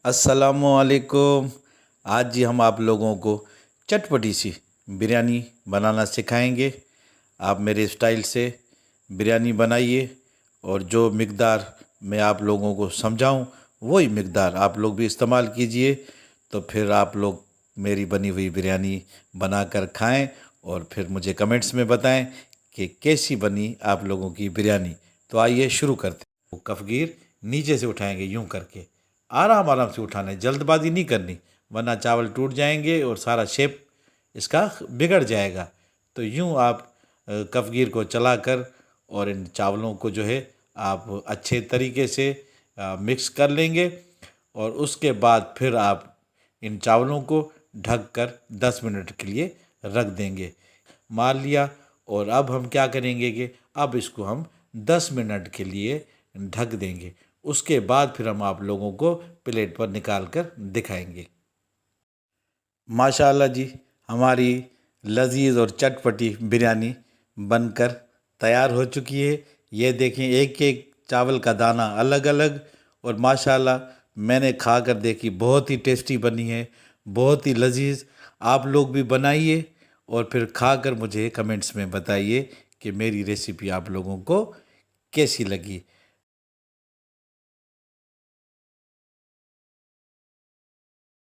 अस्सलामुअलैकुम। आज जी हम आप लोगों को चटपटी सी बिरयानी बनाना सिखाएंगे। आप मेरे स्टाइल से बिरयानी बनाइए और जो मिक़दार मैं आप लोगों को समझाऊं वही मिक़दार आप लोग भी इस्तेमाल कीजिए। तो फिर आप लोग मेरी बनी हुई बिरयानी बनाकर खाएं और फिर मुझे कमेंट्स में बताएं कि कैसी बनी आप लोगों की बिरयानी। तो आइए शुरू करते हैं। वो कफगीर नीचे से उठाएंगे यूं करके, आराम आराम से उठाना है, जल्दबाजी नहीं करनी वरना चावल टूट जाएंगे और सारा शेप इसका बिगड़ जाएगा। तो यूं आप कफगीर को चलाकर और इन चावलों को जो है आप अच्छे तरीके से मिक्स कर लेंगे और उसके बाद फिर आप इन चावलों को ढक कर 10 मिनट के लिए रख देंगे। मान लिया। और अब हम क्या करेंगे कि अब इसको हम 10 मिनट के लिए ढक देंगे। उसके बाद फिर हम आप लोगों को प्लेट पर निकाल कर दिखाएंगे। माशाल्लाह जी, हमारी लजीज और चटपटी बिरयानी बनकर तैयार हो चुकी है। ये देखें, एक एक चावल का दाना अलग अलग। और माशाल्लाह मैंने खा कर देखी, बहुत ही टेस्टी बनी है, बहुत ही लजीज। आप लोग भी बनाइए और फिर खाकर मुझे कमेंट्स में बताइए कि मेरी रेसिपी आप लोगों को कैसी लगी।